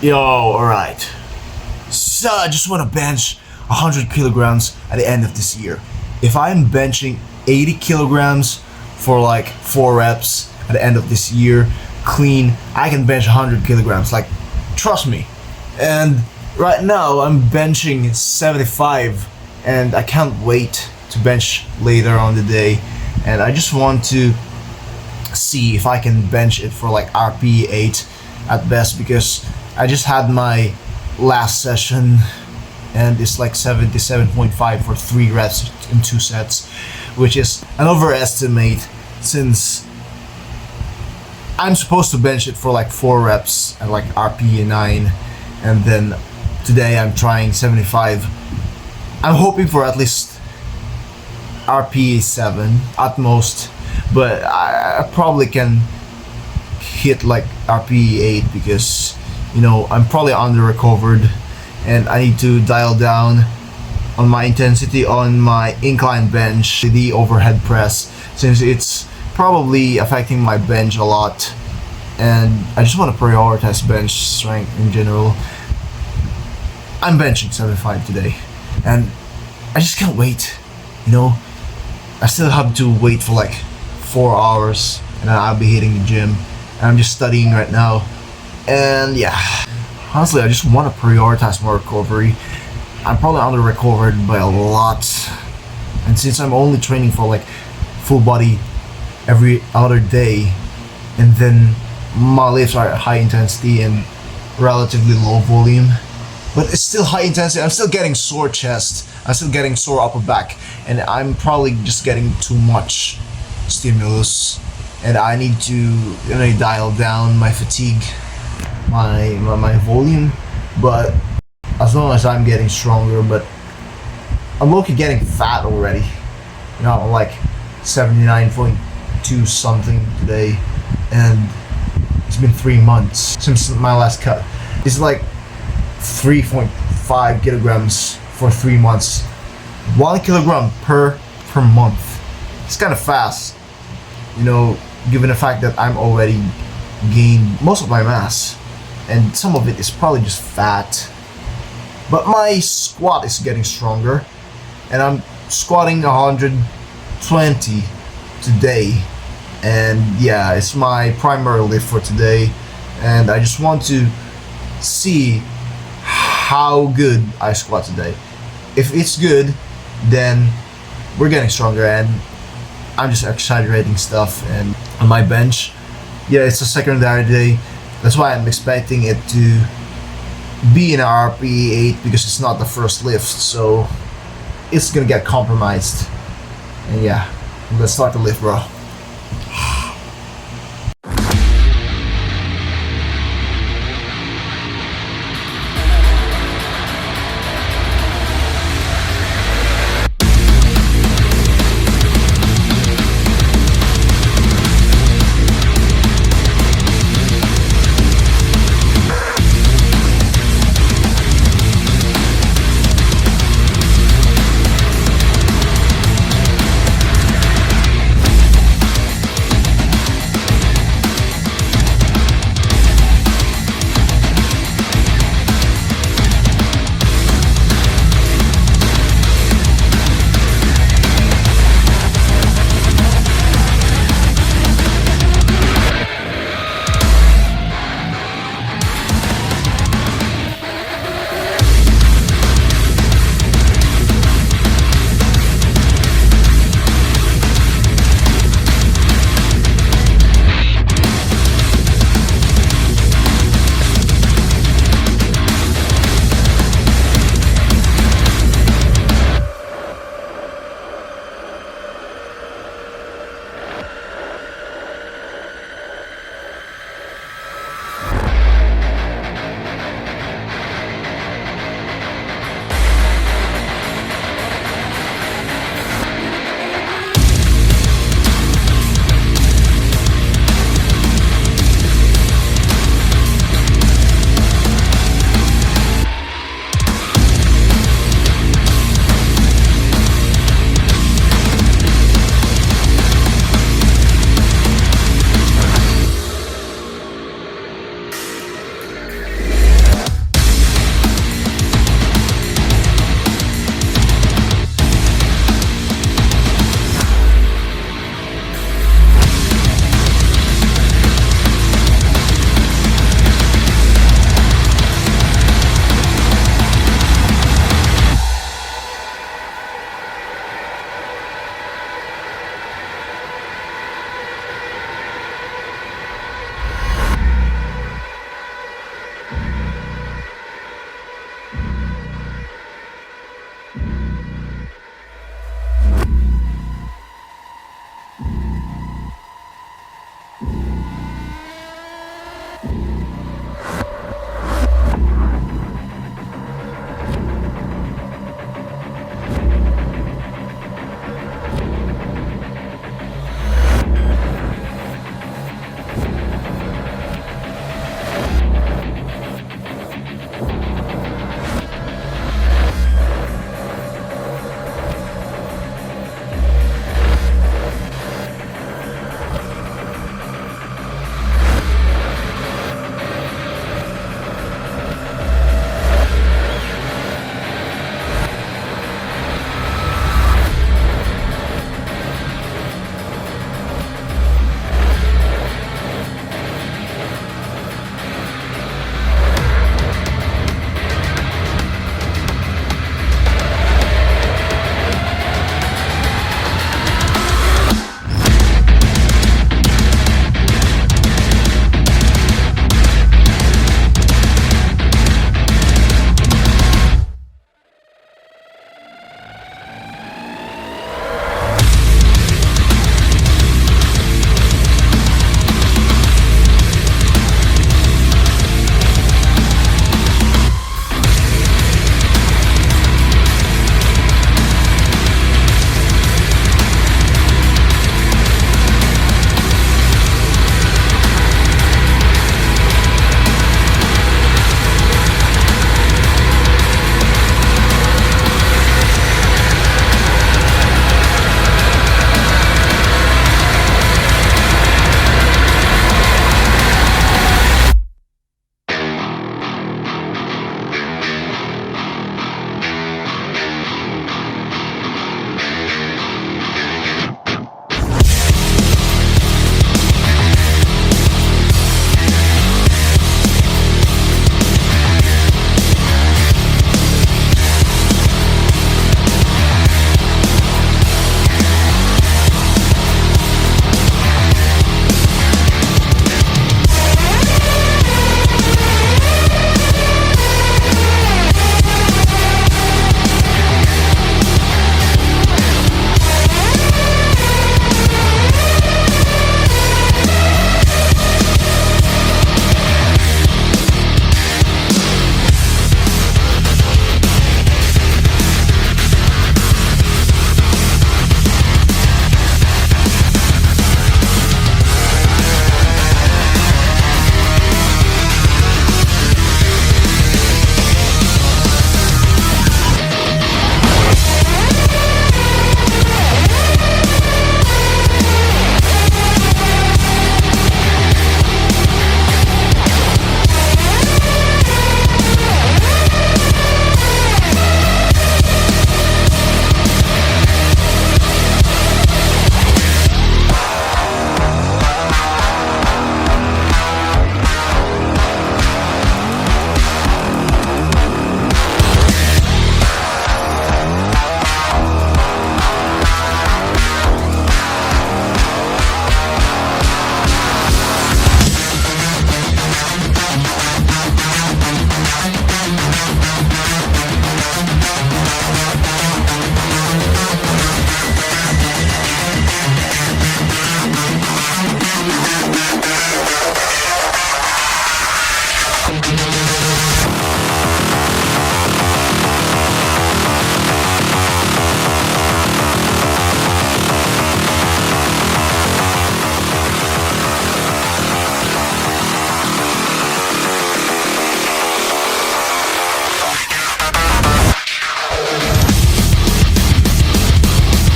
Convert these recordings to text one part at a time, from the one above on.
Yo, alright. So I just want to bench 100 kilograms at the end of this year. If I'm benching 80 kilograms for like 4 reps at the end of this year, clean, I can bench 100 kilograms. Like, trust me. And right now I'm benching 75 and I can't wait to bench later on the day. And I just want to see if I can bench it for like RP 8 at best, because I just had my last session and it's like 77.5 for 3 reps in 2 sets, which is an overestimate since I'm supposed to bench it for like 4 reps at like RP 9, and then today I'm trying 75. I'm hoping for at least RP 7 at most, but I probably can hit like RP 8 because, you know, I'm probably under recovered and I need to dial down on my intensity on my incline bench, the overhead press, since it's probably affecting my bench a lot, and I just want to prioritize bench strength in general. I'm benching 75 today and I just can't wait, you know. I still have to wait for like 4 hours and then I'll be hitting the gym, and I'm just studying right now. And yeah, honestly, I just want to prioritize my recovery. I'm probably under recovered by a lot, and since I'm only training for like full body every other day, and then my lifts are at high intensity and relatively low volume, but it's still high intensity. I'm still getting sore chest, I'm still getting sore upper back, and I'm probably just getting too much stimulus, and I need to, you know, dial down my fatigue, my volume. But as long as I'm getting stronger, but I'm low-key getting fat already, you know, like 79.2 something today, and it's been 3 months since my last cut. It's like 3.5 kilograms for 3 months, 1 kilogram per month. It's kind of fast, you know, given the fact that I'm already gained most of my mass, and some of it is probably just fat. But my squat is getting stronger, and I'm squatting 120 today, and yeah, it's my primary lift for today, and I just want to see how good I squat today. If it's good, then we're getting stronger, and I'm just exaggerating stuff. And on my bench, yeah, it's a secondary day. That's why I'm expecting it to be in RP 8, because it's not the first lift, so it's gonna get compromised. And yeah, let's start the lift, bro.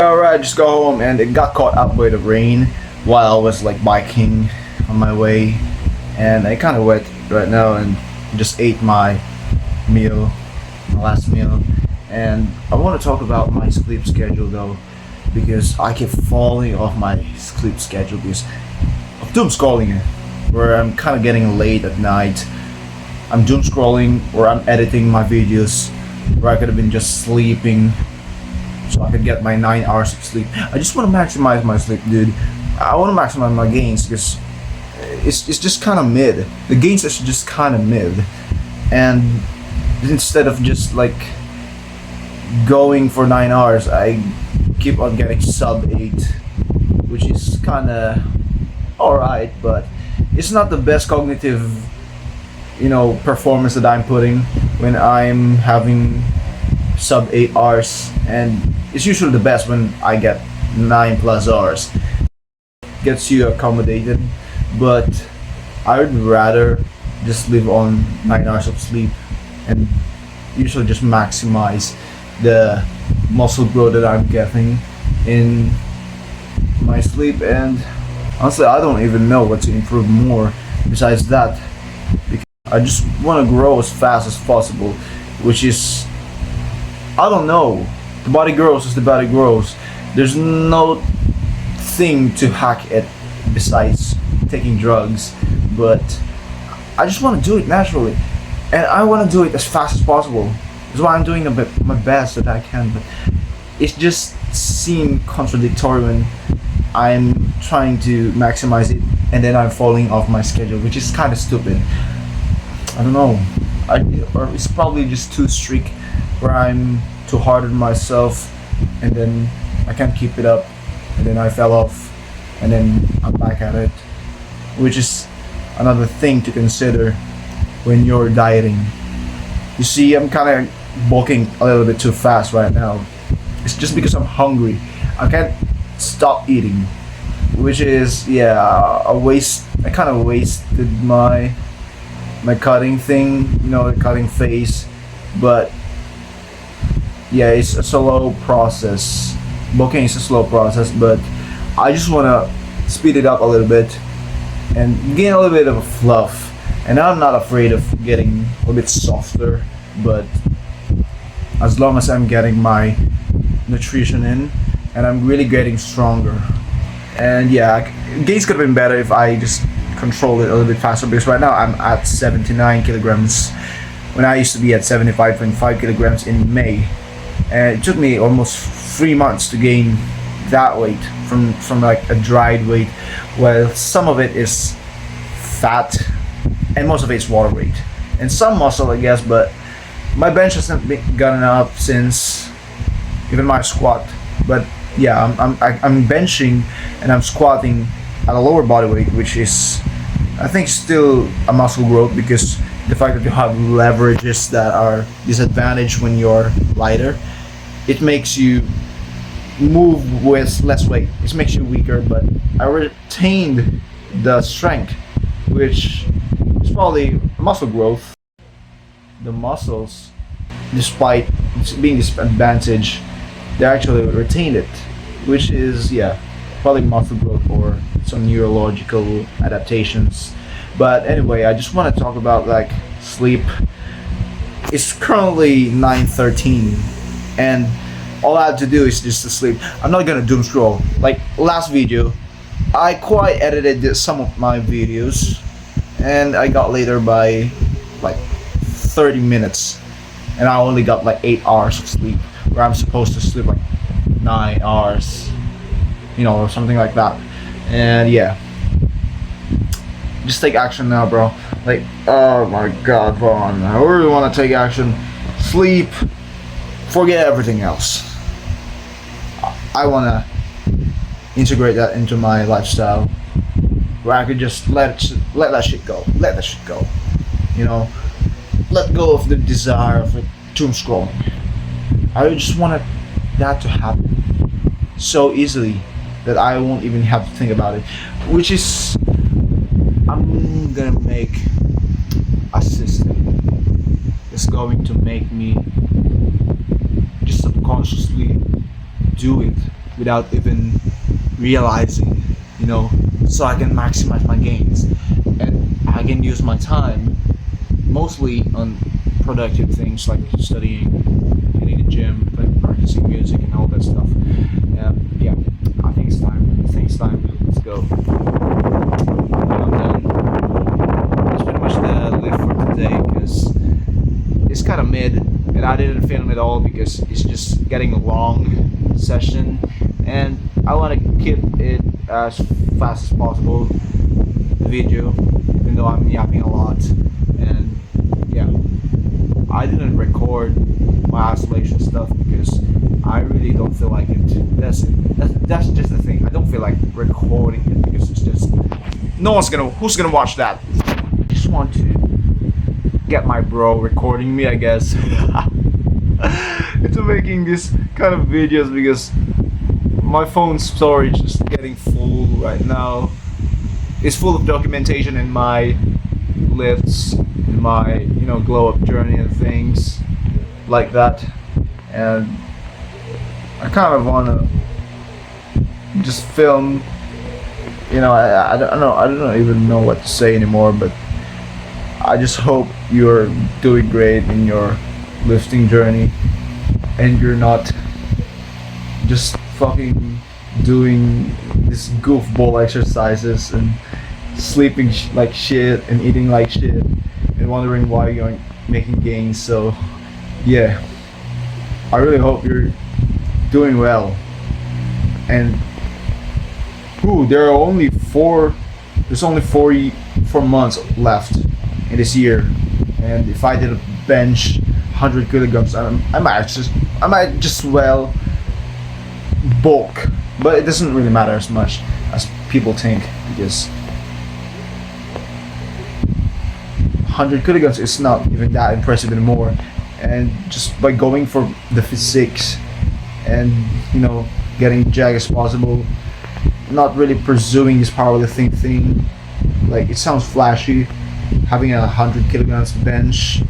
Alright, just go home, and it got caught up by the rain while I was like biking on my way, and I kind of wet right now, and just ate my meal, my last meal. And I want to talk about my sleep schedule though, because I keep falling off my sleep schedule because of doom scrolling, where I'm kind of getting late at night. I'm doom scrolling, or I'm editing my videos where I could have been just sleeping so I could get my 9 hours of sleep. I just want to maximize my sleep, dude. I want to maximize my gains because it's just kind of mid. The gains are just kind of mid, and instead of just like going for 9 hours, I keep on getting sub 8, which is kind of alright, but it's not the best cognitive, performance that I'm putting when I'm having sub 8 hours, and it's usually the best when I get 9+ hours. Gets you accommodated, but I would rather just live on 9 hours of sleep and usually just maximize the muscle growth that I'm getting in my sleep. And honestly, I don't even know what to improve more besides that, because I just want to grow as fast as possible, which is, I don't know, the body grows as the body grows. There's no thing to hack it besides taking drugs, but I just want to do it naturally, and I want to do it as fast as possible. That's why I'm doing my best that I can, but it just seems contradictory when I'm trying to maximize it and then I'm falling off my schedule, which is kind of stupid. I don't know, or it's probably just too strict, where I'm too hard on myself and then I can't keep it up, and then I fell off and then I'm back at it, which is another thing to consider when you're dieting. You see, I'm kind of bulking a little bit too fast right now. It's just because I'm hungry. I can't stop eating, which is, a waste. I kind of wasted my cutting thing, the cutting phase, but yeah, it's a slow process. Bulking is a slow process, but I just want to speed it up a little bit and gain a little bit of a fluff. And I'm not afraid of getting a little bit softer, but as long as I'm getting my nutrition in and I'm really getting stronger. And yeah, gains could have been better if I just controlled it a little bit faster, because right now I'm at 79 kilograms when I used to be at 75.5 kilograms in May. And it took me almost 3 months to gain that weight from like a dried weight. Well, some of it is fat and most of it is water weight and some muscle, I guess, but my bench hasn't gotten up since even my squat. But yeah, I'm benching and I'm squatting at a lower body weight, which is, I think, still a muscle growth, because the fact that you have leverages that are disadvantaged when you're lighter, it makes you move with less weight. It makes you weaker, but I retained the strength, which is probably muscle growth. The muscles, despite being disadvantaged, they actually retained it, which is, probably muscle growth or some neurological adaptations. But anyway, I just want to talk about like sleep. It's currently 9:13, and all I have to do is just to sleep. I'm not gonna doom scroll. Like last video, I quite edited some of my videos, and I got later by like 30 minutes, and I only got like 8 hours of sleep, where I'm supposed to sleep like 9 hours, or something like that. And yeah, just take action now, bro. Like, oh my god, Vaughn, I really want to take action. Sleep, forget everything else. I want to integrate that into my lifestyle, where I could just let that shit go. Let that shit go. Let go of the desire of doom scrolling. I just want that to happen so easily that I won't even have to think about it. Which is, I'm gonna make a system that's going to make me just subconsciously do it without even realizing, so I can maximize my gains and I can use my time mostly on productive things like studying, hitting the gym, like practicing music and all that stuff. Yeah, I think it's time. Let's go. I'm done. That's pretty much the lift for today because it's kind of mid, and I didn't film it all because it's just getting a long session, and I want to keep it as fast as possible. The video, even though I'm yapping a lot, and yeah, I didn't record my isolation stuff because I really don't feel like it. That's just the thing. I don't feel like recording it because it's just who's gonna watch that? I just want to get my bro recording me, I guess. Into making this kind of videos because my phone storage is getting full right now. It's full of documentation in my lifts, in my glow up journey and things like that, and I kind of want to just film. I don't even know what to say anymore, but I just hope you're doing great in your lifting journey and you're not just fucking doing these goofball exercises and sleeping like shit and eating like shit and wondering why you aren't making gains. So yeah, I really hope you're doing well. And there's only 4 months left in this year, and if I did a bench 100 kilograms, I might just bulk, but it doesn't really matter as much as people think because 100 kilograms is not even that impressive anymore. And just by going for the physiques and getting jacked as possible, not really pursuing this powerlifting thing, like it sounds flashy, having a 100 kilograms bench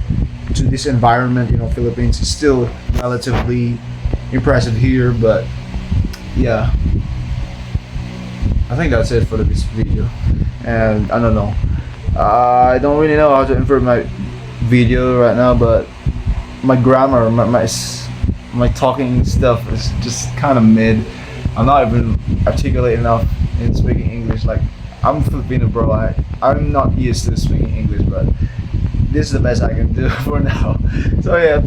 to this environment, Philippines is still relatively impressive here, but yeah, I think that's it for this video. And I don't know, I don't really know how to invert my video right now, but my grammar, my talking stuff is just kind of mid. I'm not even articulate enough in speaking English. Like, I'm Filipino, bro. I'm not used to speaking English, but this is the best I can do for now. So yeah,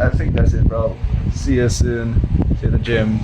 I think that's it, bro. See you soon. See you at the gym.